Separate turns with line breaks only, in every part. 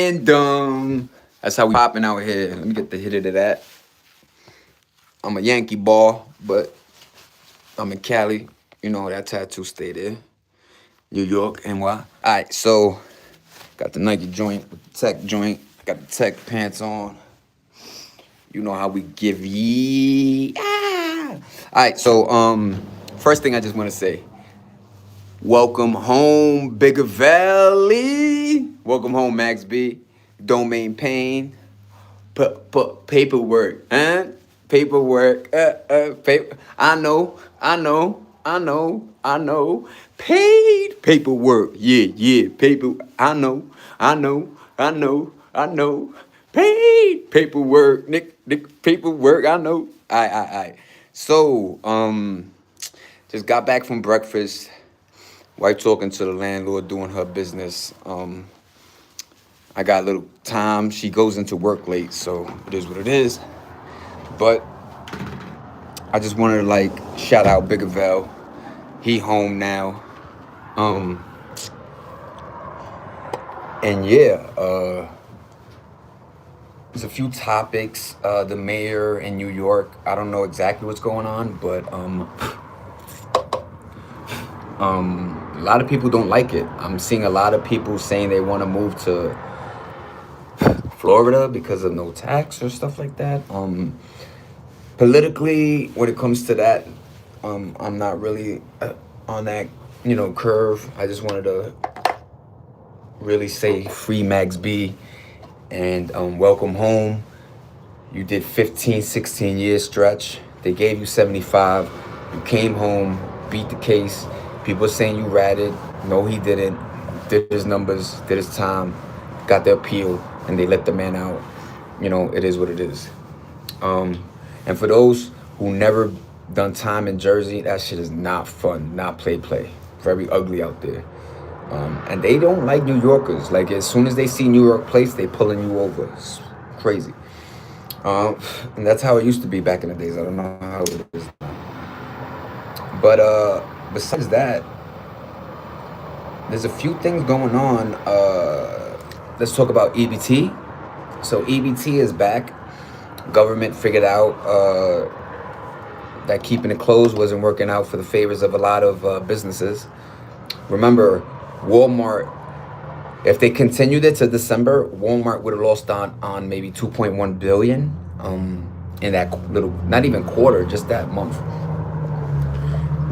Randumb. That's how we popping out here. Let me get the hit of that. I'm a Yankee ball, but I'm in Cali. You know that tattoo stay there. New York, NY. Alright, so got the Nike joint with the tech joint. Got the tech pants on. You know how we give ye. Alright, so first thing I just want to say. Welcome home, Bigger Valley. Welcome home, Max B. Domain Pain. Paperwork, huh? Paperwork. Paper. I know. Paid paperwork. Yeah. Paper. I know. Paid paperwork. Nick, paperwork. I know. Alright. So, just got back from breakfast. Wife talking to the landlord, doing her business. I got a little time. She goes into work late, so it is what it is. But I just wanted to shout out Bigger Val. He home now. And yeah, there's a few topics. The mayor in New York, I don't know exactly what's going on, but a lot of people don't like it. I'm seeing a lot of people saying they want to move to Florida because of no tax or stuff like that. Politically, when it comes to that, I'm not really on that, curve. I just wanted to really say free Max B and welcome home. You did 15, 16 years stretch. They gave you 75. You came home, beat the case. People saying you ratted. No, he didn't. Did his numbers, did his time, got the appeal, and they let the man out. It is what it is. And for those who never done time in Jersey, that shit is not fun, not play. Very ugly out there. And they don't like New Yorkers. Like, as soon as they see New York place, they pulling you over. It's crazy. And that's how it used to be back in the days. I don't know how it is now. But besides that, there's a few things going on. Let's talk about EBT. So EBT is back. Government figured out that keeping it closed wasn't working out for the favors of a lot of businesses. Remember, Walmart, if they continued it to December, Walmart would have lost on maybe 2.1 billion in that little, not even quarter, just that month.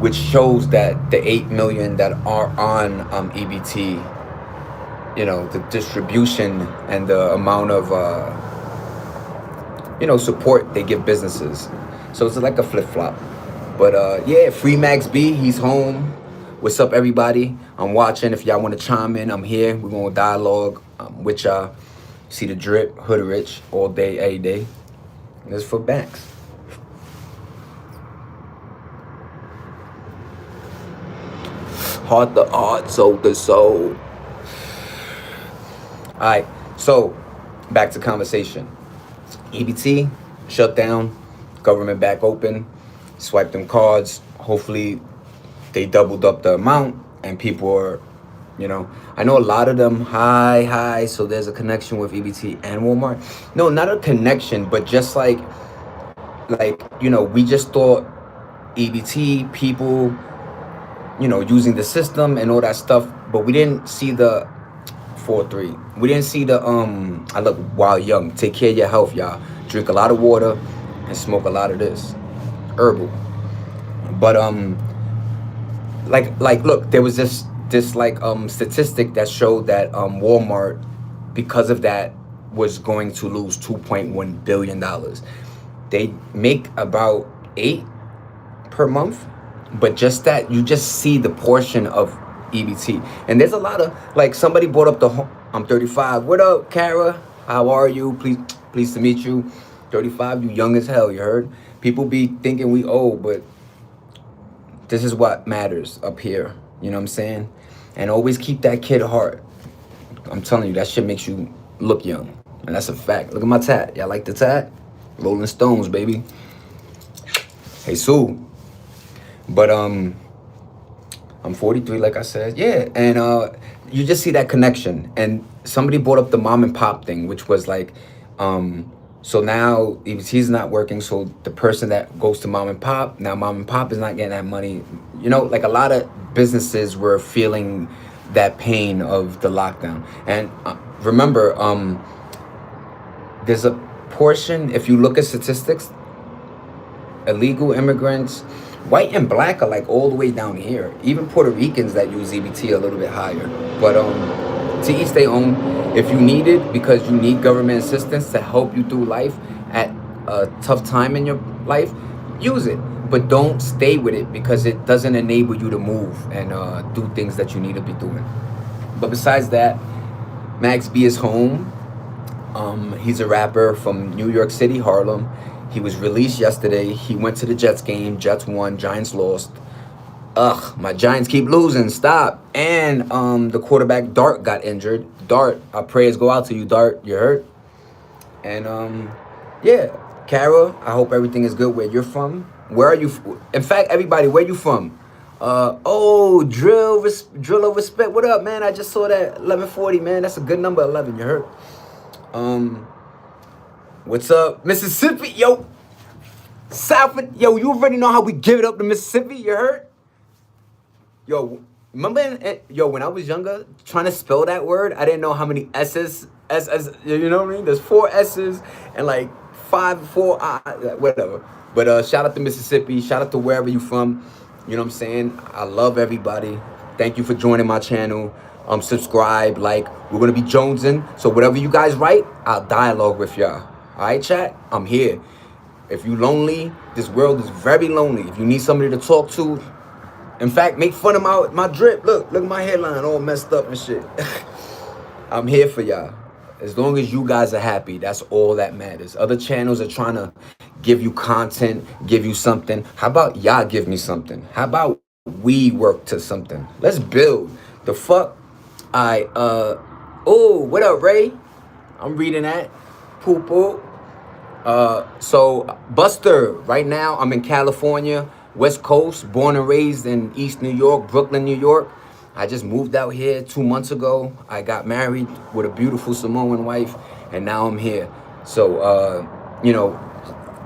Which shows that the 8 million that are on EBT, the distribution and the amount of support they give businesses. So it's like a flip-flop. But yeah, free Max B, he's home. What's up, everybody? I'm watching. If y'all want to chime in, I'm here. We're going to dialogue with y'all. See the drip, hood rich, all day, every day. And this is for Max. Heart to heart, soul to soul. All right, so back to conversation. EBT shut down, government back open, swipe them cards. Hopefully they doubled up the amount and people are, I know a lot of them, hi, so there's a connection with EBT and Walmart. No, not a connection, but just like, we just thought EBT people, using the system and all that stuff, but we didn't see the 4-3. We didn't see the I look wild young. Take care of your health, y'all. Drink a lot of water and smoke a lot of this herbal. But look, there was this statistic that showed that Walmart, because of that, was going to lose $2.1 billion. They make about 8 per month. But just that, you just see the portion of EBT. And there's a lot of, somebody brought up I'm 35. What up, Kara? How are you? Pleased to meet you. 35, you young as hell, you heard? People be thinking we old, but this is what matters up here. You know what I'm saying? And always keep that kid heart. I'm telling you, that shit makes you look young. And that's a fact. Look at my tat. Y'all like the tat? Rolling Stones, baby. Hey, Sue. But I'm 43, like I said. Yeah, and you just see that connection. And somebody brought up the mom and pop thing, which was like, so now he's not working, so the person that goes to mom and pop, now mom and pop is not getting that money. You know, like a lot of businesses were feeling that pain of the lockdown. And remember, there's a portion, if you look at statistics, illegal immigrants, white and black, are like all the way down here. Even Puerto Ricans that use EBT are a little bit higher. But to each their own. If you need it because you need government assistance to help you through life at a tough time in your life, use it. But don't stay with it because it doesn't enable you to move and do things that you need to be doing. But besides that, Max B is home. He's a rapper from New York City, Harlem. He was released yesterday. He went to the Jets game. Jets won, Giants lost. Ugh, my Giants keep losing. Stop. And the quarterback, Dart, got injured. Dart, our prayers go out to you, Dart. You hurt? And yeah, Kara, I hope everything is good where you're from. Where are you? In fact, everybody, where you from? Oh, drill of respect. What up, man? I just saw that 1140, man. That's a good number, 11. You hurt? What's up, Mississippi? Yo, Southland. Yo, you already know how we give it up to Mississippi. You heard? Yo, remember? Yo, when I was younger, trying to spell that word, I didn't know how many S's. You know what I mean? There's 4 S's and like 4 whatever. But shout out to Mississippi. Shout out to wherever you from. You know what I'm saying? I love everybody. Thank you for joining my channel. Subscribe, like. We're gonna be jonesing. So whatever you guys write, I'll dialogue with y'all. All right, chat? I'm here. If you lonely, this world is very lonely. If you need somebody to talk to, in fact, make fun of my drip. Look at my hairline all messed up and shit. I'm here for y'all. As long as you guys are happy, that's all that matters. Other channels are trying to give you content, give you something. How about y'all give me something? How about we work to something? Let's build. The fuck? Oh, what up, Ray? I'm reading that. Poo-poo. So Buster, right now I'm in California, West Coast, born and raised in East New York, Brooklyn, New York. I just moved out here 2 months ago. I got married with a beautiful Samoan wife, and now I'm here. So, you know,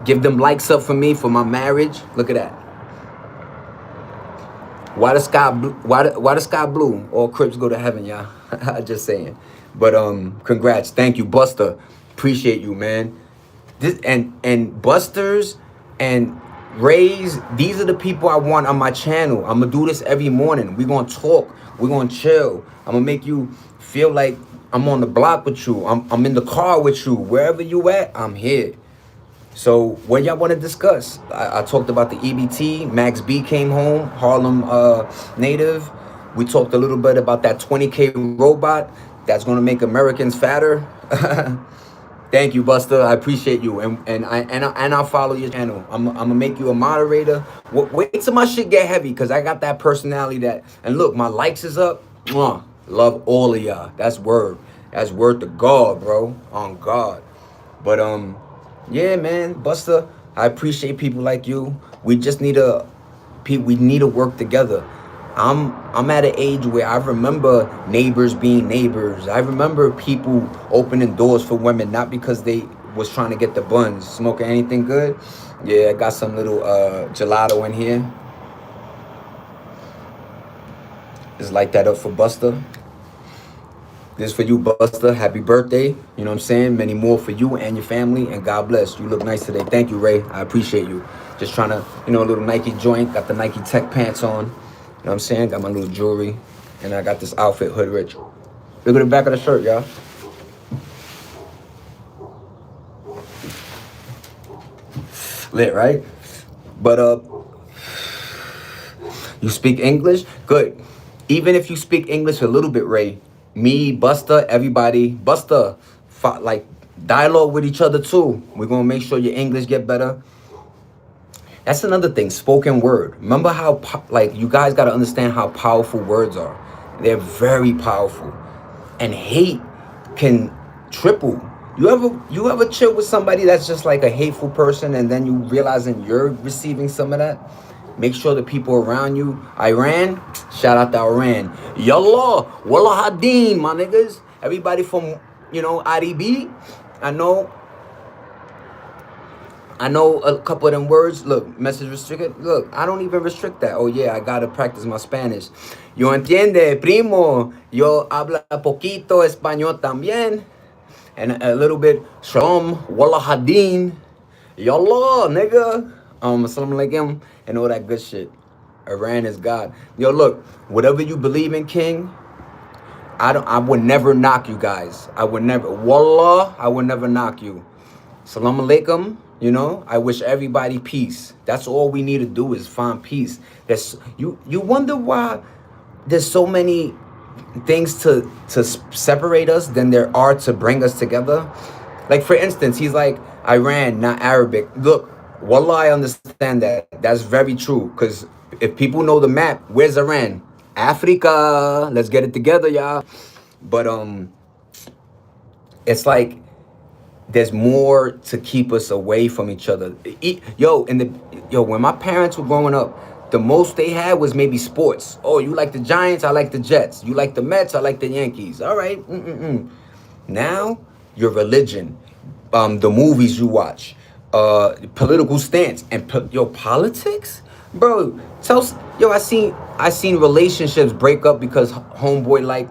give them likes up for me for my marriage. Look at that. Why the sky blue? Why the sky blue? All Crips go to heaven, y'all. Just saying. But congrats, thank you, Buster. Appreciate you, man. This and Busters and Rays, these are the people I want on my channel. I'm gonna do this every morning. We're gonna talk. We're gonna chill. I'm gonna make you feel like I'm on the block with you. I'm in the car with you. Wherever you at, I'm here. So what y'all want to discuss? I talked about the EBT. Max B came home, Harlem native. We talked a little bit about that 20K robot that's gonna make Americans fatter. Thank you, Buster. I appreciate you, and I'll follow your channel. I'm gonna make you a moderator. Wait till my shit get heavy, cause I got that personality that. And look, my likes is up. Mwah. Love all of y'all. That's word. That's word to God, bro. On God. But yeah, man, Buster. I appreciate people like you. We just need we need to work together. I'm at an age where I remember neighbors being neighbors. I remember people opening doors for women, not because they was trying to get the buns. Smoking anything good? Yeah, I got some little gelato in here. Just light that up for Buster. This is for you, Buster. Happy birthday. You know what I'm saying? Many more for you and your family, and God bless. You look nice today. Thank you, Ray. I appreciate you. Just trying to, you know, a little Nike joint. Got the Nike Tech pants on. You know what I'm saying? Got my little jewelry. And I got this outfit, Hood Rich. Look at the back of the shirt, y'all. Lit, right? But, you speak English? Good. Even if you speak English a little bit, Ray, me, Buster, everybody, Buster, like, dialogue with each other, too. We're going to make sure your English get better. That's another thing, spoken word. Remember how, like, you guys got to understand how powerful words are. They're very powerful. And hate can triple. You ever chill with somebody that's just like a hateful person, and then you realizing you're receiving some of that? Make sure the people around you. Iran, shout out to Iran. Yallah, wallah hadeen, my niggas. Everybody from, IDB. I know a couple of them words. Look, message restricted. Look, I don't even restrict that. Oh yeah, I gotta practice my Spanish. Yo entiende, primo. Yo habla poquito español también. And a little bit shalom, wallah hadeen, yallah, nigga, assalamu alaikum, and all that good shit. Iran is God. Yo, look, whatever you believe in, King, I would never knock you guys. I would never, wallah, I would never knock you. Salam alaikum, I wish everybody peace. That's all we need to do is find peace. You wonder why there's so many things to separate us than there are to bring us together. Like, for instance, he's like, Iran, not Arabic. Look, wallah, I understand that. That's very true. Because if people know the map, where's Iran? Africa. Let's get it together, y'all. But it's like there's more to keep us away from each other. When my parents were growing up, the most they had was maybe sports. Oh, you like the Giants? I like the Jets. You like the Mets? I like the Yankees. All right. Now, your religion, the movies you watch, political stance, and politics, bro. I seen relationships break up because homeboy like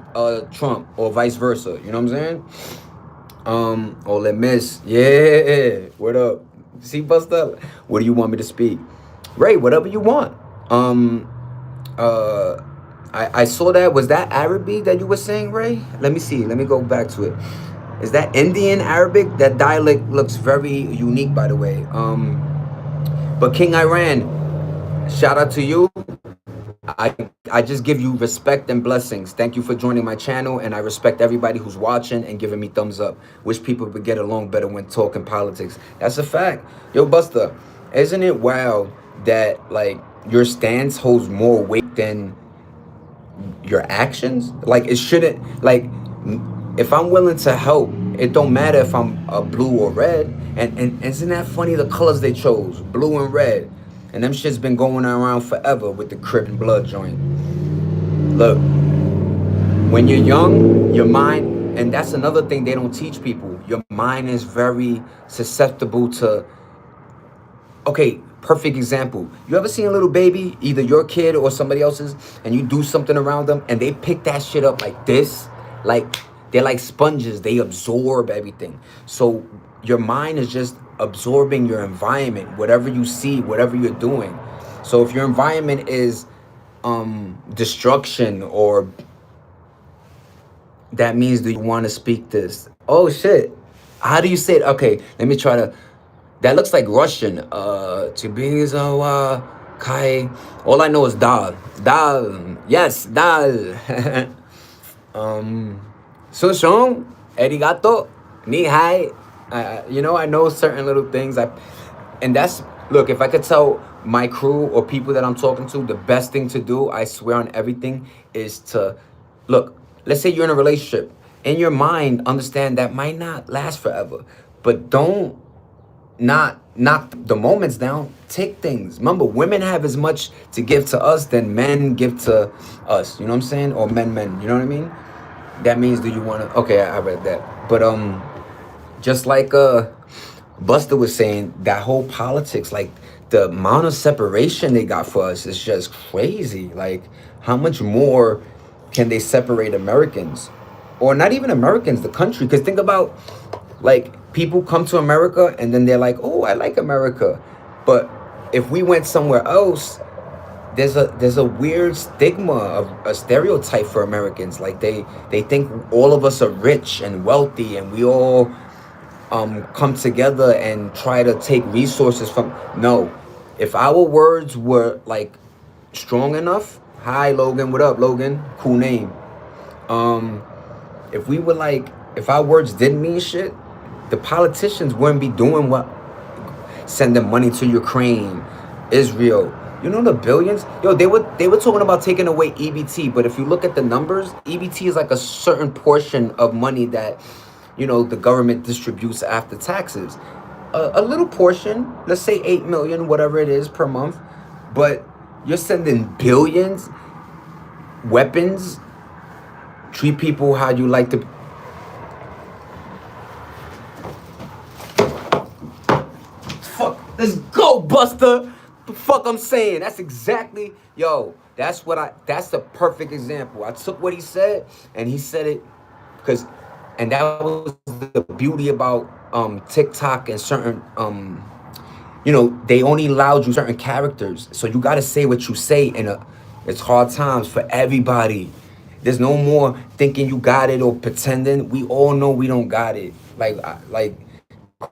Trump or vice versa. You know what I'm saying? Ole Miss, yeah. What up? See, Busta? What do you want me to speak? Ray, whatever you want. I saw that. Was that Arabic that you were saying, Ray? Let me see. Let me go back to it. Is that Indian Arabic? That dialect looks very unique, by the way. But King Iran, shout out to you. I just give you respect and blessings. Thank you for joining my channel, and I respect everybody who's watching and giving me thumbs up. Wish people would get along better when talking politics. That's a fact. Yo, Busta, isn't it wild that like your stance holds more weight than your actions? Like, it shouldn't, like, if I'm willing to help, it don't matter if I'm blue or red. And isn't that funny, the colors they chose, blue and red? And them shit's been going around forever with the Crip and Blood joint. Look, when you're young, your mind, and that's another thing they don't teach people, your mind is very susceptible to, okay, perfect example. You ever seen a little baby, either your kid or somebody else's, and you do something around them, and they pick that shit up like this? Like, they're like sponges. They absorb everything. So your mind is just absorbing your environment, whatever you see, whatever you're doing. So if your environment is destruction, or that means, do you want to speak this? Oh shit, how do you say it? Okay, let me try to, that looks like Russian. Chibizawa Kai. All I know is dal. Dal. Yes, dal. Sushong, arigato, ni hai. I know certain little things. And that's, look, if I could tell my crew or people that I'm talking to, the best thing to do, I swear on everything, is to, look, let's say you're in a relationship. In your mind, understand that might not last forever. But don't not knock the moments down. Take things. Remember, women have as much to give to us than men give to us. You know what I'm saying? Or men. You know what I mean? That means, do you want to, okay, I read that. But just like Busta was saying, that whole politics, like the amount of separation they got for us is just crazy. Like, how much more can they separate Americans? Or not even Americans, the country. Because think about, like, people come to America and then they're like, oh, I like America. But if we went somewhere else, there's a weird stigma, of a stereotype for Americans. Like, they think all of us are rich and wealthy, and we all come together and try to take resources from. No, if our words were like strong enough. Hi Logan, what up Logan? Cool name. If we were like, if our words didn't mean shit, the politicians wouldn't be doing what, sending money to Ukraine, Israel. You know the billions? Yo, they were talking about taking away EBT, but if you look at the numbers, EBT is like a certain portion of money that, the government distributes after taxes. A little portion, let's say 8 million, whatever it is per month. But You're sending billions, weapons, treat people how you like to. Fuck, let's go, Buster. The fuck I'm saying? That's exactly, yo. That's the perfect example. I took what he said and he said it because, and that was the beauty about TikTok and certain they only allowed you certain characters, so you gotta say what you say it's hard times for everybody. There's no more thinking you got it or pretending. We all know we don't got it. Like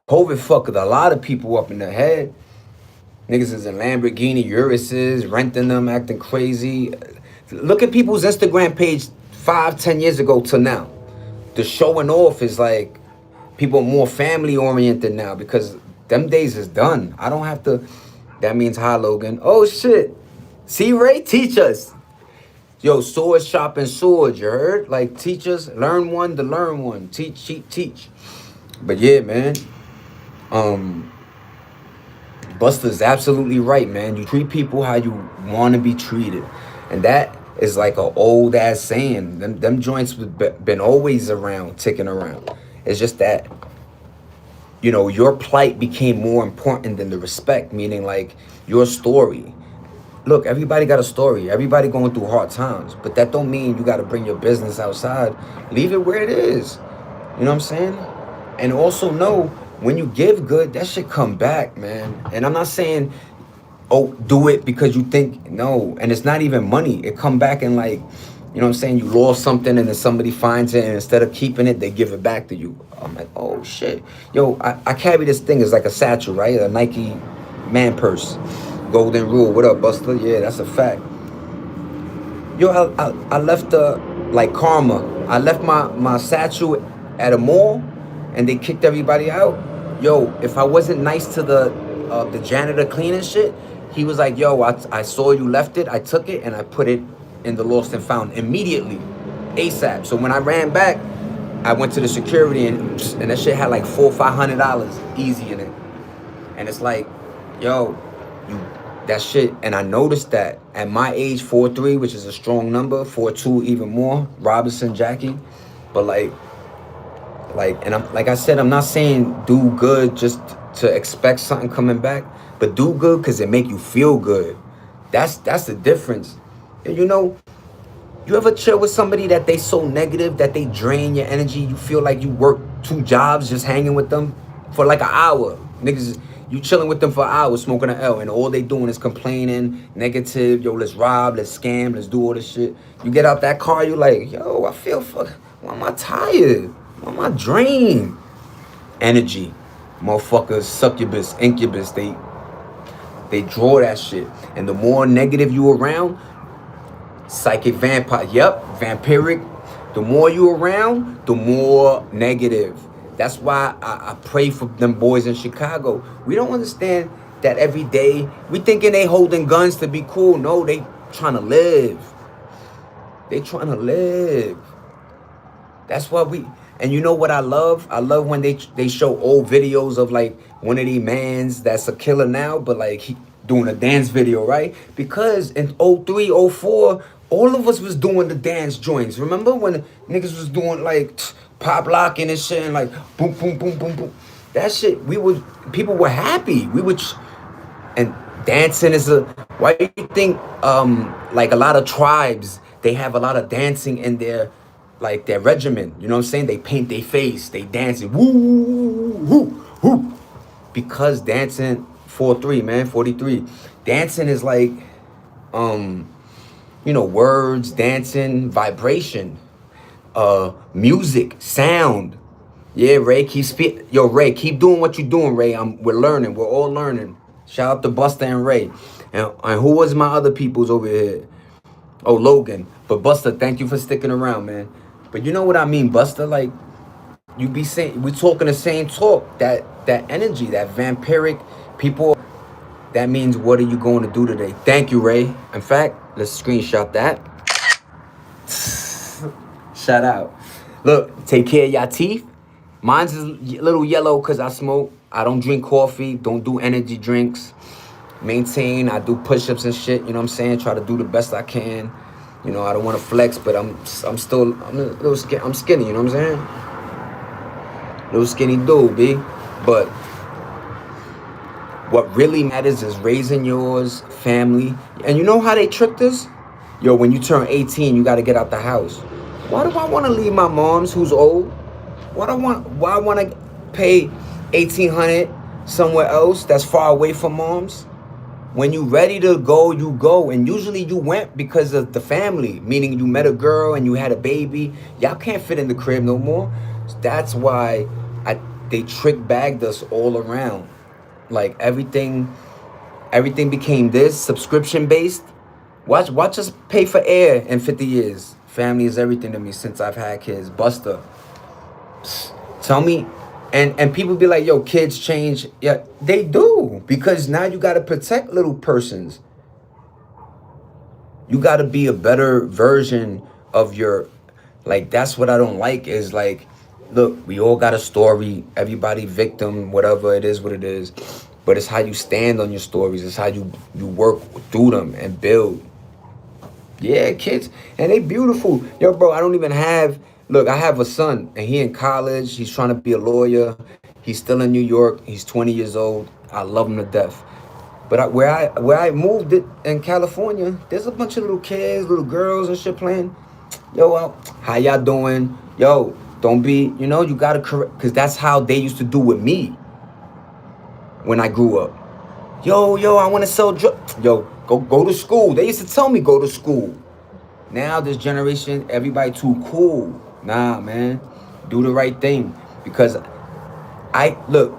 COVID fucked a lot of people up in the head. Niggas is in Lamborghini Urises, renting them, acting crazy. Look at people's Instagram page 5-10 years ago till now. The showing off is like people are more family oriented now because them days is done. I don't have to. That means hi, Logan. Oh shit. See, Ray, teach us. Yo, sword shopping swords, you heard? Like, teach us, learn one to learn one. Teach. But yeah, man. Buster's absolutely right, man. You treat people how you want to be treated. And that is like an old ass saying. Them joints been always around, ticking around. It's just that, your plight became more important than the respect, meaning like your story. Look, everybody got a story. Everybody going through hard times. But that don't mean you got to bring your business outside. Leave it where it is. You know what I'm saying? And also know, when you give good, that shit come back, man. And I'm not saying, oh, do it because you think, no. And it's not even money. It come back and like, you know what I'm saying? You lost something and then somebody finds it and instead of keeping it, they give it back to you. I'm like, oh shit. Yo, I carry this thing as like a satchel, right? A Nike man purse. Golden rule. What up, Buster? Yeah, that's a fact. Yo, I left like karma. I left my satchel at a mall and they kicked everybody out. Yo, if I wasn't nice to the janitor cleaning shit, he was like, yo, I saw you left it, I took it, and I put it in the lost and found immediately, ASAP. So when I ran back, I went to the security and that shit had like $400 or $500 easy in it. And it's like, yo, that shit, and I noticed that at my age, 4'3", which is a strong number, 4'2", even more, Robinson, Jackie, but like, and I'm like I said, I'm not saying do good just to expect something coming back, but do good because it make you feel good. That's the difference. And you ever chill with somebody that they so negative that they drain your energy? You feel like you work 2 jobs just hanging with them for like an hour. Niggas, you chilling with them for an hour smoking an L and all they doing is complaining, negative. Yo, let's rob, let's scam, let's do all this shit. You get out that car, you like, yo, I feel why am I tired? Why am I drained? Energy. Motherfuckers, succubus, incubus, they draw that shit. And the more negative you around, psychic vampire, vampiric, the more you around, the more negative. That's why I pray for them boys in Chicago. We don't understand that every day. We thinking they holding guns to be cool. No, they trying to live. They trying to live. That's why and you know what I love? I love when they show old videos of like one of these mans that's a killer now, but like he doing a dance video, right? Because in 03, 04, all of us was doing the dance joints. Remember when niggas was doing like pop locking and shit and like boom, boom, boom, boom, boom. That shit, people were happy. And dancing is why do you think like a lot of tribes, they have a lot of dancing in their regimen, you know what I'm saying? They paint their face, they dancing, woo, woo, woo. Because dancing, 4'3", man, 43. Dancing is like, words, dancing, vibration, music, sound. Yeah, Ray, Ray, keep doing what you're doing, Ray. We're learning, we're all learning. Shout out to Buster and Ray. And who was my other peoples over here? Oh, Logan. But Buster, thank you for sticking around, man. But you know what I mean, Buster? Like, you be saying, we talking the same talk. That energy, that vampiric people. That means, what are you going to do today? Thank you, Ray. In fact, let's screenshot that. Shout out. Look, take care of y'all teeth. Mine's is a little yellow because I smoke. I don't drink coffee. Don't do energy drinks. maintain. I do push-ups and shit. You know what I'm saying? Try to do the best I can. You know, I don't want to flex, but I'm a little skinny. I'm skinny. You know what I'm saying? Little skinny dude, b. But what really matters is raising yours, family. And you know how they tricked us? Yo, when you turn 18, you got to get out the house. Why do I want to leave my mom's who's old? Why I want to pay 1,800 somewhere else that's far away from mom's? When you ready to go, you go. And usually you went because of the family, meaning you met a girl and you had a baby. Y'all can't fit in the crib no more. That's why they trick bagged us all around. Like everything became this subscription based. Watch us pay for air in 50 years. Family is everything to me since I've had kids. Buster, tell me, and people be like, yo, kids change. Yeah, they do, because now you got to protect little persons. You got to be a better version of your, like, that's what I don't like is like, look, we all got a story, everybody victim, whatever it is, what it is, but it's how you stand on your stories. It's how you work through them and build. Yeah, kids, and they beautiful. Yo, bro, I don't even have, look, I have a son, and he in college. He's trying to be a lawyer. He's still in New York. He's 20 years old. I love him to death. But where I moved it in California, there's a bunch of little kids, little girls and shit playing. Yo, how y'all doing? Yo, don't be, you gotta correct, because that's how they used to do with me when I grew up. Yo, I want to sell drugs. Yo, go to school. They used to tell me go to school. Now this generation, everybody too cool. Nah, man, do the right thing, because look,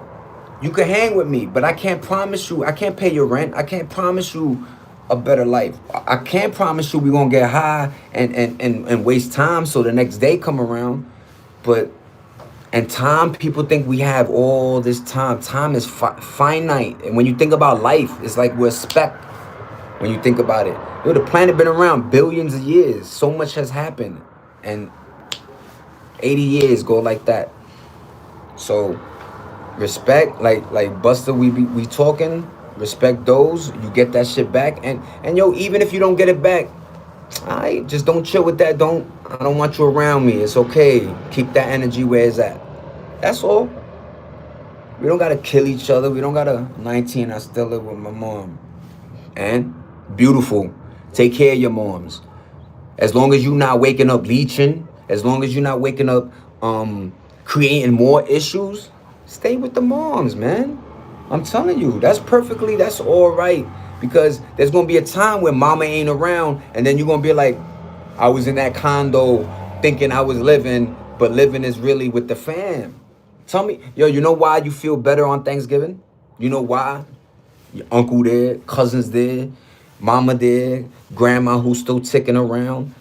you can hang with me, but I can't promise you. I can't pay your rent. I can't promise you a better life. I can't promise you we gonna get high and waste time so the next day come around. But and time, people think we have all this time. Time is finite. And when you think about life, it's like we're a speck when you think about it. Yo, the planet been around billions of years. So much has happened. And 80 years go like that. So respect, like Buster, we talking, respect those. You get that shit back. And yo, even if you don't get it back, I just don't chill with that. I don't want you around me. It's okay. Keep that energy where it's at. That's all. We don't gotta kill each other. We don't gotta 19. I still live with my mom. And beautiful. Take care of your moms. As long as you're not waking up leeching, as long as you're not waking up creating more issues, stay with the moms, man. I'm telling you, that's all right. Because there's gonna be a time when mama ain't around, and then you're gonna be like, I was in that condo thinking I was living, but living is really with the fam. Tell me, yo, you know why you feel better on Thanksgiving? You know why? Your uncle there, cousins there, mama there, grandma who's still ticking around.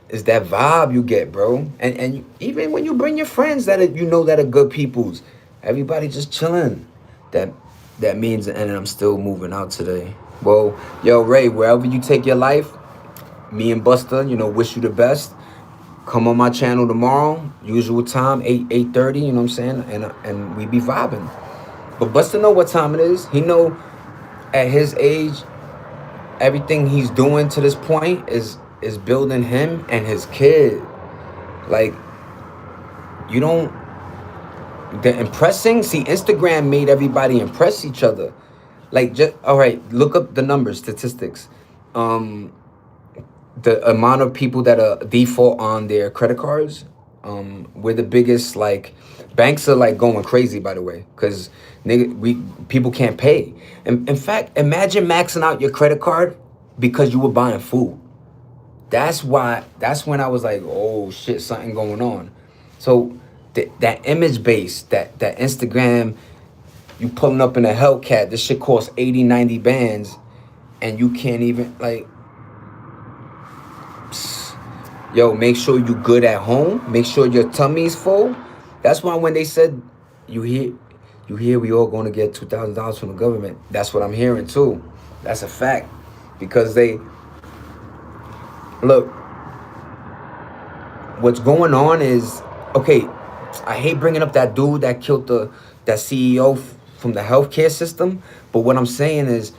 Is that vibe you get, bro. And even when you bring your friends that are good peoples, everybody just chilling. That means, and I'm still moving out today. Well, yo, Ray, wherever you take your life, me and Buster, wish you the best. Come on my channel tomorrow, usual time, 8:30, you know what I'm saying? And we be vibing. But Buster know what time it is. He know at his age, everything he's doing to this point is building him and his kid. Like, the impressing, see, Instagram made everybody impress each other. Like, just, all right, look up the numbers, statistics. The amount of people that are default on their credit cards, we're the biggest. Like, banks are like going crazy, by the way, because people can't pay. In fact, imagine maxing out your credit card because you were buying food. That's when I was like, oh shit, something going on. So that image base, that Instagram, you pulling up in a Hellcat, this shit costs 80, 90 bands, and you can't even, like, yo, make sure you good at home. Make sure your tummy's full. That's why when they said, you hear we all going to get $2,000 from the government. That's what I'm hearing too. That's a fact. Because look, what's going on is, okay, I hate bringing up that dude that killed that CEO from the healthcare system. But what I'm saying is,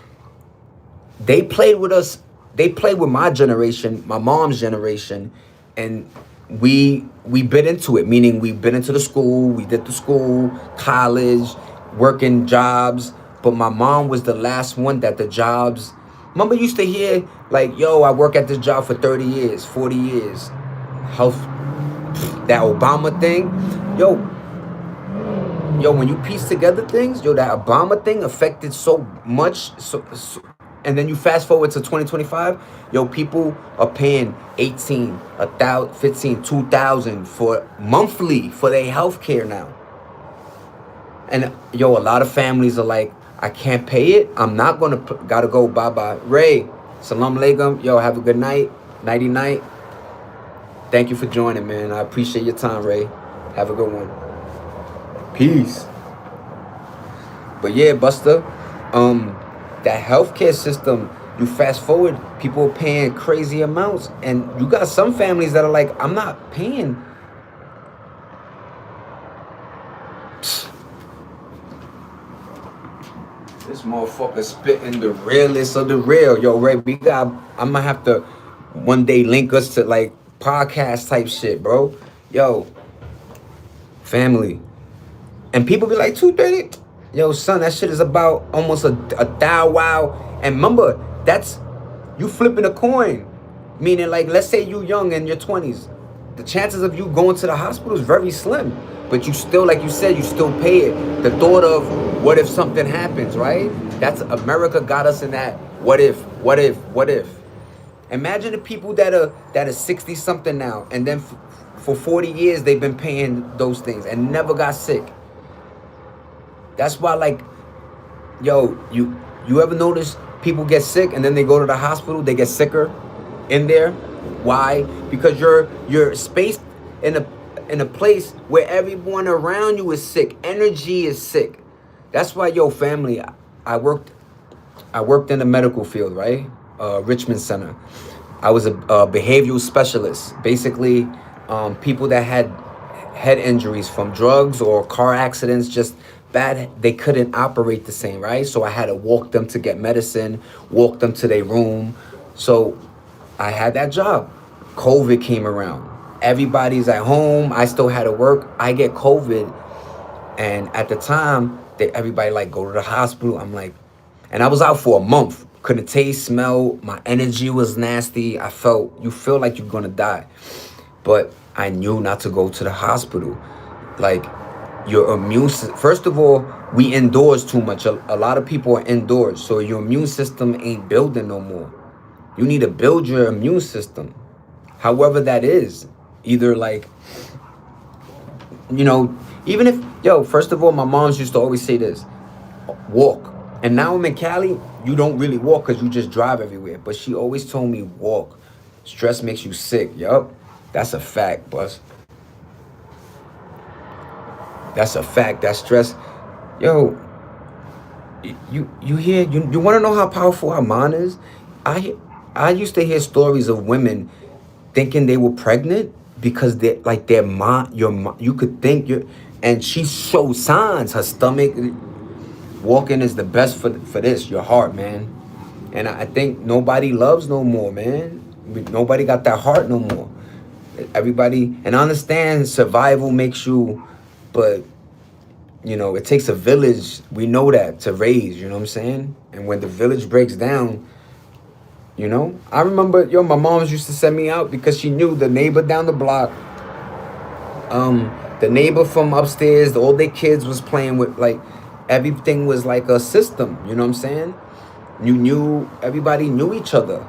they played with us. They played with my generation, my mom's generation, and we bit into it. Meaning we bit into the school. We did the school, college, working jobs. But my mom was the last one that the jobs. Remember, used to hear like, "Yo, I work at this job for 30 years, 40 years." Health, that Obama thing, yo, when you piece together things, yo, that Obama thing affected so much, and then you fast forward to 2025, yo, people are paying 18, 1,000, 15, 2,000 for monthly for their health care now. And yo, a lot of families are like, I can't pay it. I'm not gonna gotta go. Bye bye. Ray, salam alaikum. Yo, have a good night. Nighty night. Thank you for joining, man. I appreciate your time, Ray. Have a good one. Peace. But yeah, Buster, that healthcare system, you fast forward, people are paying crazy amounts, and you got some families that are like, I'm not paying. This motherfucker spitting the realest of the real. Yo, Ray, I'm gonna have to one day link us to like podcast type shit, bro. Yo, family. And people be like, 230? Yo, son, that shit is about almost a thou wow. And remember, that's you flipping a coin. Meaning, like, let's say you young in your 20s. The chances of you going to the hospital is very slim. But you still, like you said, you still pay it. The thought of what if something happens, right? That's America got us in that what if. Imagine the people that are 60 something now, and then for 40 years they've been paying those things and never got sick. That's why, like, yo, you ever notice people get sick and then they go to the hospital, they get sicker in there? Why? Because you're spaced in a place where everyone around you is sick. Energy is sick. That's why, yo, family, I worked in the medical field, right? Richmond Center. I was a behavioral specialist. Basically, people that had head injuries from drugs or car accidents, just bad, they couldn't operate the same, right? So I had to walk them to get medicine, walk them to their room. So I had that job. COVID came around. Everybody's at home. I still had to work. I get COVID. And at the time, everybody like go to the hospital. I'm like, and I was out for a month. Couldn't taste, smell. My energy was nasty. You feel like you're gonna die. But I knew not to go to the hospital. Like, your first of all, we indoors too much. A lot of people are indoors. So your immune system ain't building no more. You need to build your immune system. However that is. Either like, even if, first of all, my moms used to always say this, walk. And now I'm in Cali, you don't really walk because you just drive everywhere. But she always told me walk. Stress makes you sick. Yup. That's a fact, boss. That's a fact. That stress. Yo, you want to know how powerful our mind is? I used to hear stories of women thinking they were pregnant because their mind, you could think and she showed signs. Her stomach, walking is the best for this, your heart, man. And I think nobody loves no more, man. Nobody got that heart no more. Everybody, and I understand survival makes you, but it takes a village. We know that to raise, you know what I'm saying? And when the village breaks down, I remember, my moms used to send me out because she knew the neighbor down the block, the neighbor from upstairs, all their kids was playing with, like, everything was like a system, you know what I'm saying? Everybody knew each other.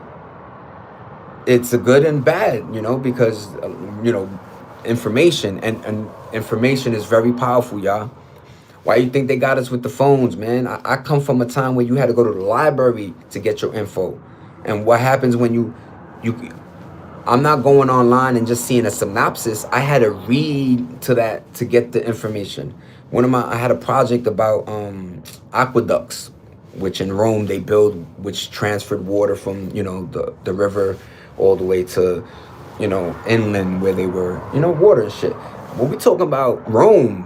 It's a good and bad, because, information and information is very powerful, y'all. Why you think they got us with the phones, man? I come from a time where you had to go to the library to get your info. And what happens when I'm not going online and just seeing a synopsis. I had to read to that to get the information. I had a project about aqueducts, which in Rome they build, which transferred water from, the river all the way to, inland where they were, water and shit. When we talking about Rome,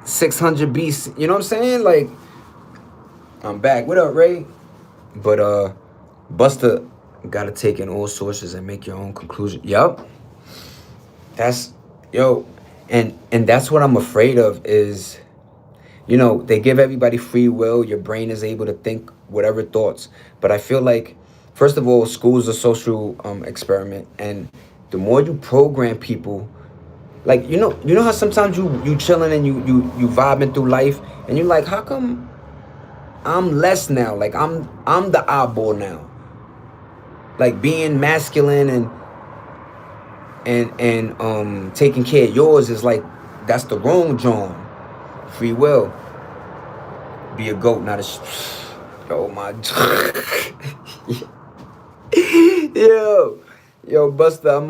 600 BC, you know what I'm saying? Like, I'm back. What up, Ray? But Buster gotta take in all sources and make your own conclusion. Yup. That's yo, and that's what I'm afraid of is, they give everybody free will. Your brain is able to think whatever thoughts. But I feel like, first of all, school is a social experiment, and the more you program people, like you know how sometimes you chilling and you vibing through life, and you're like, how come I'm less now? Like I'm the oddball now. Like being masculine and taking care of yours is like that's the wrong John. Free will. Be a goat, not a. Yo, my. yo, Buster,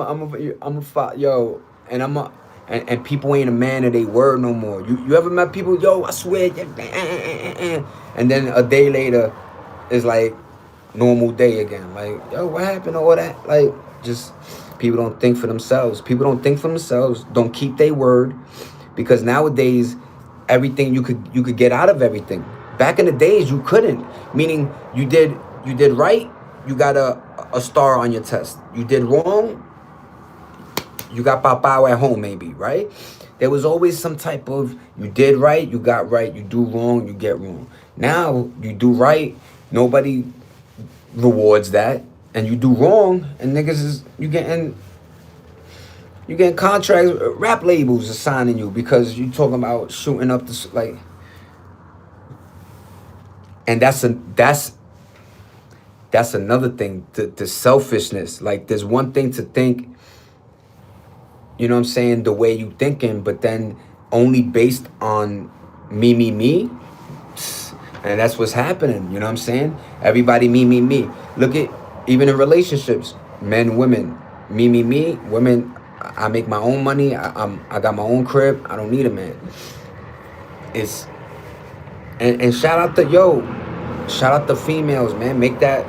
yo, and and people ain't a man of their word no more. You ever met people? Yo, I swear, and then a day later, it's like normal day again. Like, yo, what happened? All that, like, just people don't think for themselves. People don't think for themselves. Don't keep their word, because nowadays, everything you could get out of everything. Back in the days, you couldn't. Meaning, you did right, you got a star on your test. You did wrong, you got pow at home, maybe, right? There was always some type of, you did right, you got right. You do wrong, you get wrong. Now you do right, nobody rewards that, and you do wrong, and niggas is you getting contracts, rap labels assigning you because you talking about shooting up the like, and that's another thing, the selfishness. Like, there's one thing to think, what I'm saying, the way you thinking, but then only based on me, and that's what's happening. You know what I'm saying? Everybody me. Look at, even in relationships, men, women, me. Women, I make my own money. I got my own crib. I don't need a man. It's and shout out the females, man. Make that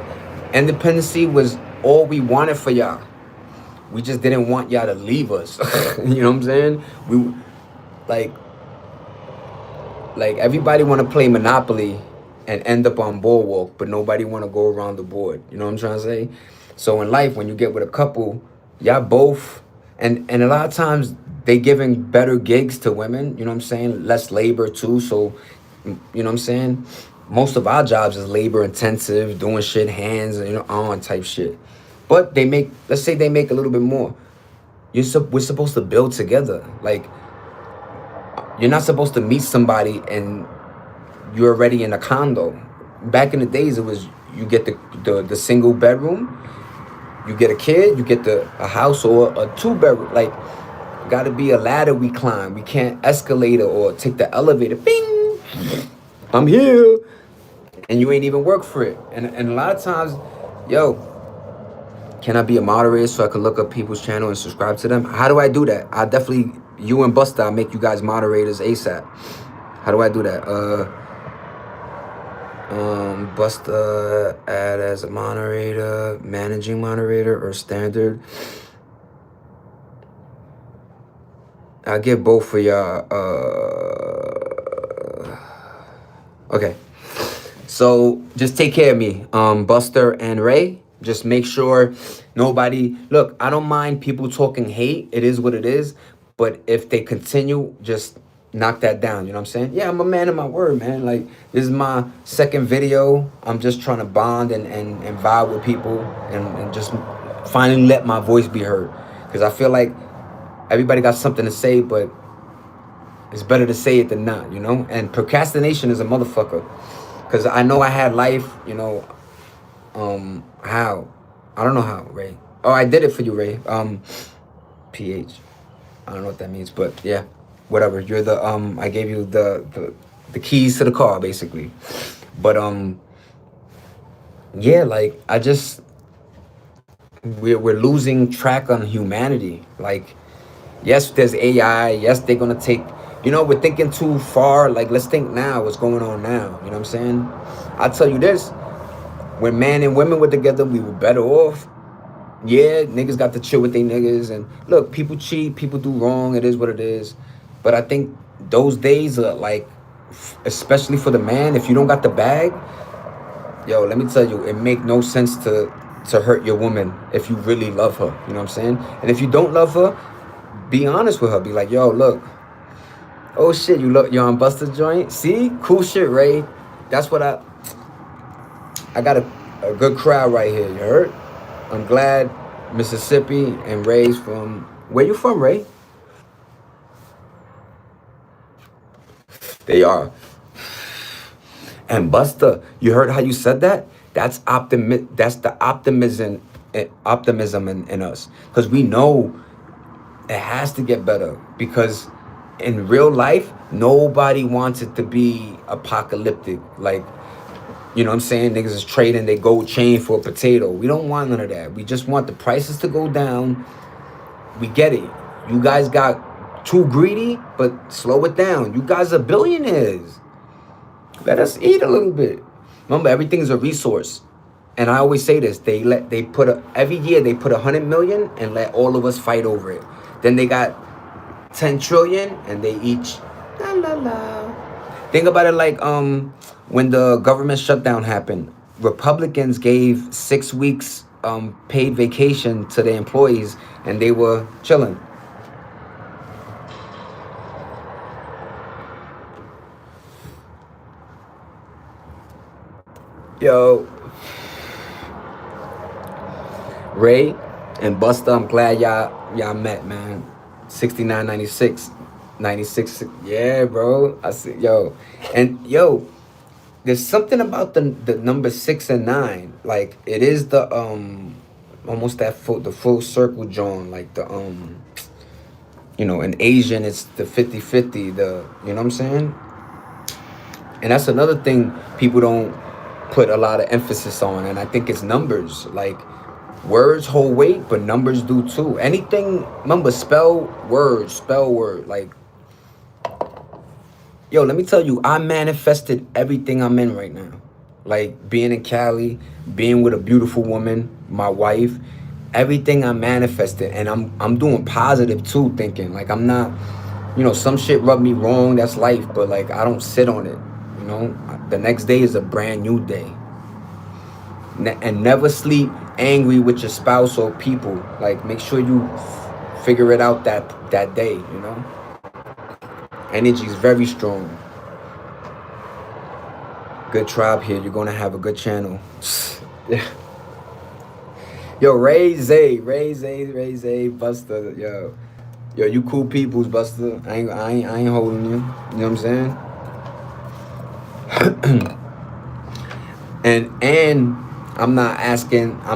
independency was all we wanted for y'all. We just didn't want y'all to leave us. You know what I'm saying? We like everybody want to play Monopoly and end up on Boardwalk, but nobody want to go around the board. You know what I'm trying to say? So in life, when you get with a couple, y'all both, and a lot of times they giving better gigs to women. You know what I'm saying? Less labor too. So, you know what I'm saying? Most of our jobs is labor intensive, doing shit hands, on type shit. But let's say they make a little bit more. We're supposed to build together. Like, you're not supposed to meet somebody and you're already in a condo. Back in the days, it was you get the single bedroom, you get a kid, you get a house or a 2-bedroom. Like, got to be a ladder we climb. We can't escalator or take the elevator. Bing, I'm here, and you ain't even work for it. And a lot of times, can I be a moderator so I can look up people's channel and subscribe to them? How do I do that? I definitely, you and Busta, I'll make you guys moderators ASAP. How do I do that? Busta, add as a moderator, managing moderator, or standard. I'll give both for y'all. Okay. So just take care of me, Buster and Ray. Just make sure nobody, look, I don't mind people talking hate. It is what it is. But if they continue, just knock that down. You know what I'm saying? Yeah, I'm a man of my word, man. Like, this is my second video. I'm just trying to bond and vibe with people and just finally let my voice be heard. Because I feel like everybody got something to say, but it's better to say it than not, And procrastination is a motherfucker. Because I know I had life, how? I don't know how, Ray. Oh, I did it for you, Ray. PH. I don't know what that means, but yeah, whatever. You're the I gave you the keys to the car, basically. But yeah, like we're losing track on humanity. Like, yes, there's AI. Yes, they're gonna take. We're thinking too far. Like, let's think now. What's going on now? You know what I'm saying? I'll tell you this. When men and women were together, we were better off. Yeah, niggas got to chill with their niggas. And look, people cheat, people do wrong. It is what it is. But I think those days are like, especially for the man, if you don't got the bag, Yo, let me tell you, it make no sense to hurt your woman if you really love her. You know what I'm saying? And if you don't love her, be honest with her. Be like, yo, look, oh shit, you're on Buster joint. See, cool shit, Ray. That's what I got a good crowd right here. You heard? I'm glad Mississippi and Ray's from. Where you from, Ray? They are. And Buster, you heard how you said that? That's the optimism in us, because we know it has to get better. Because in real life, nobody wants it to be apocalyptic. Like, you know what I'm saying? Niggas is trading their gold chain for a potato. We don't want none of that. We just want the prices to go down. We get it. You guys got too greedy, but slow it down. You guys are billionaires. Let us eat a little bit. Remember, everything's a resource. And I always say this, every year they put 100 million and let all of us fight over it. Then they got 10 trillion and they each la la la. Think about it like when the government shutdown happened. Republicans gave 6 weeks paid vacation to their employees and they were chilling. Yo, Ray and Buster, I'm glad y'all met, man. 69, 96. 96. Yeah, bro. I see, yo. And yo, there's something about the number 6 and 9. Like, it is the almost the full circle John, like the in Asian it's the 50-50, the you know what I'm saying? And that's another thing people don't put a lot of emphasis on, and I think it's numbers. Like, words hold weight, but numbers do too. Anything, remember, spell word. Like, yo, let me tell you, I manifested everything I'm in right now. Like, being in Cali, being with a beautiful woman, my wife, everything I manifested. And I'm doing positive too, thinking. Like, I'm not, some shit rubbed me wrong, that's life, but like, I don't sit on it. The next day is a brand new day. And never sleep angry with your spouse or people. Like, make sure you figure it out that day. Energy is very strong. Good tribe here. You're gonna have a good channel. Yo, Ray Zay, Buster. Yo, you cool peoples, Buster. I ain't holding you. You know what I'm saying? and I'm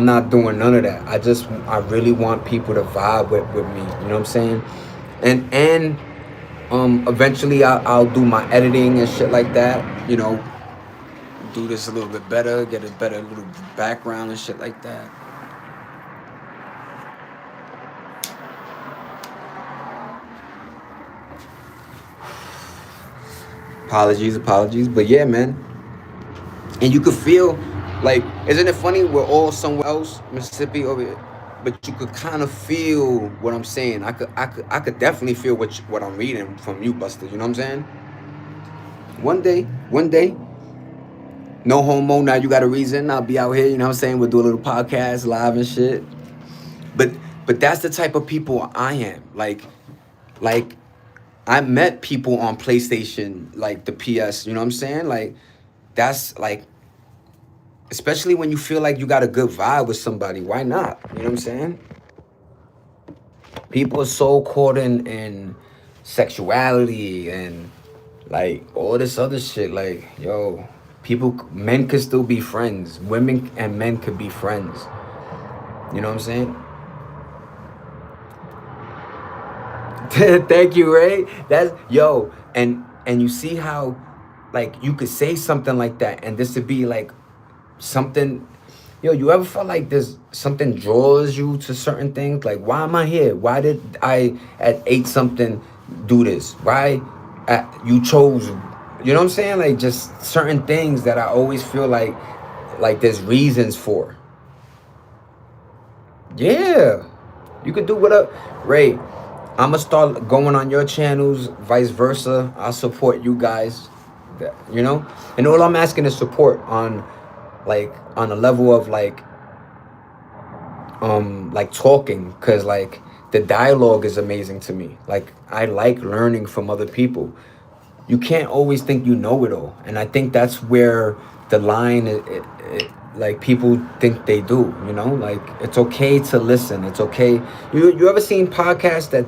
not doing none of that. I really want people to vibe with me. You know what I'm saying? And eventually I'll do my editing and shit like that. Do this a little bit better, get a better little background and shit like that. Apologies. But yeah, man. And you could feel, like, isn't it funny? We're all somewhere else, Mississippi over here, but you could kind of feel what I'm saying. I could definitely feel what I'm reading from you, Buster. You know what I'm saying? One day, no homo. Now you got a reason. I'll be out here. You know what I'm saying? We'll do a little podcast live and shit. But that's the type of people I am. Like I met people on PlayStation, like the PS. You know what I'm saying? Like, that's like, especially when you feel like you got a good vibe with somebody, why not? You know what I'm saying? People are so caught in sexuality and like all this other shit. Like, yo, men could still be friends. Women and men could be friends. You know what I'm saying? Thank you, Ray. That's, yo, and you see how, like, you could say something like that and this would be like something. Yo, you ever felt like there's something draws you to certain things? Like, why am I here? Why did I at 8 something do this? Why you chose? You know what I'm saying? Like, just certain things that I always feel like there's reasons for. Yeah, you could do whatever. Ray, I'm gonna start going on your channels, vice versa. I'll support you guys, and all I'm asking is support on like on a level of like talking, because like the dialogue is amazing to me. Like I like learning from other people. You can't always think you know it all, and I think that's where the line like people think they do, you know, like it's okay to listen, it's okay. You ever seen podcasts that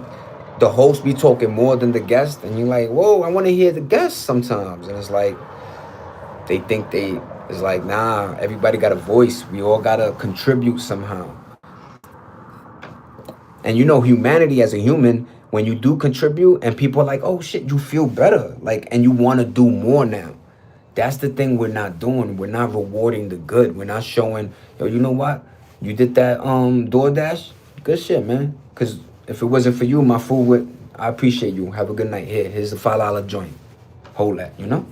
the host be talking more than the guest, and you're like, whoa, I want to hear the guest sometimes, and it's like they think they it's like, nah, everybody got a voice, we all gotta contribute somehow. And you know, humanity as a human, when you do contribute and people are like, oh shit, you feel better. Like, and you want to do more now. That's the thing we're not doing. We're not rewarding the good. We're not showing, yo, you know what? You did that DoorDash? Good shit, man. Cause if it wasn't for you, my food would I appreciate you. Have a good night. Here's a $5 joint. Hold that, you know?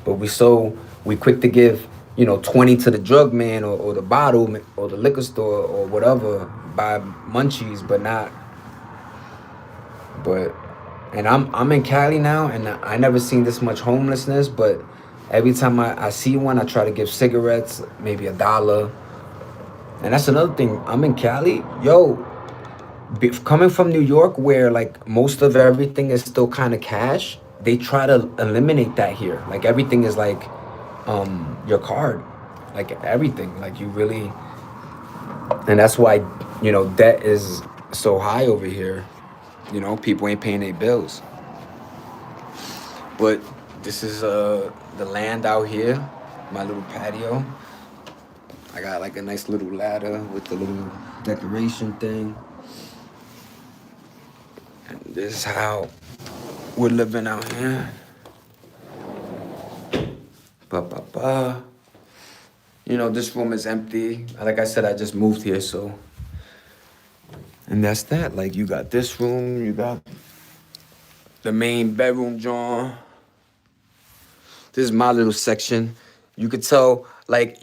But we quick to give, 20 to the drug man or the bottle or the liquor store or whatever, buy munchies, but not. But and I'm in Cali now, and I never seen this much homelessness. But every time I see one, I try to give cigarettes, maybe $1. And that's another thing. I'm in Cali, yo. Coming from New York, where like most of everything is still kind of cash, they try to eliminate that here. Like everything is like your card, like everything. Like you really, and that's why debt is so high over here. People ain't paying their bills. But this is the land out here, my little patio. I got like a nice little ladder with the little decoration thing. And this is how we're living out here. Ba. This room is empty. Like I said, I just moved here, so. And that's that. Like, you got this room, you got the main bedroom, John. This is my little section. You could tell, like,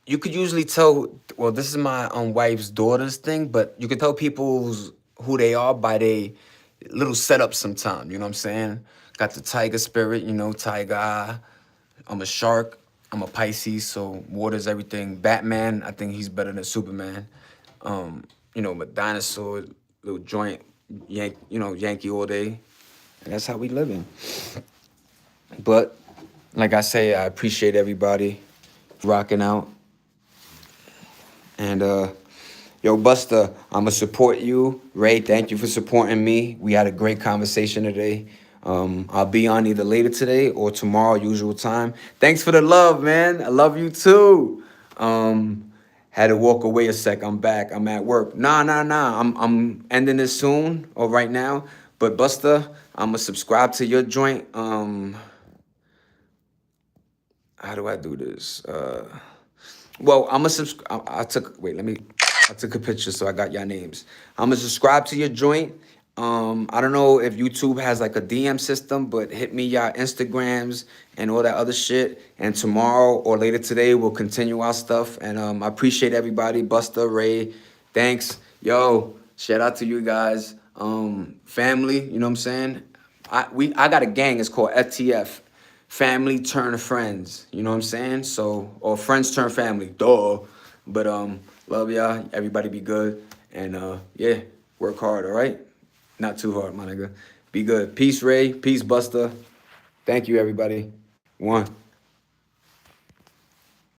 you could usually tell, well, this is my wife's daughter's thing, but you could tell people's who they are by their little setup sometimes, you know what I'm saying? Got the tiger spirit, tiger eye. I'm a shark. I'm a Pisces, so water's everything. Batman, I think he's better than Superman. I'm a dinosaur, little joint, Yankee all day. And that's how we living. But like I say, I appreciate everybody rocking out. And yo, Buster, I'ma support you. Ray, thank you for supporting me. We had a great conversation today. I'll be on either later today or tomorrow, usual time. Thanks for the love, man. I love you too. Had to walk away a sec. I'm back. I'm at work. Nah. I'm ending this soon or right now. But Buster, I'ma subscribe to your joint. How do I do this? Well, I'm gonna subscribe. I took a picture, so I got your names. I'm gonna subscribe to your joint. I don't know if YouTube has like a DM system, but hit me your Instagrams and all that other shit. And tomorrow or later today, we'll continue our stuff. And I appreciate everybody. Buster, Ray, thanks. Yo, shout out to you guys. Family, you know what I'm saying? I got a gang. It's called FTF. Family turn friends, you know what I'm saying? So, or friends turn family, duh. But love y'all. Everybody be good. And yeah, work hard, all right? Not too hard, my nigga. Be good. Peace, Ray. Peace, Buster. Thank you, everybody. One.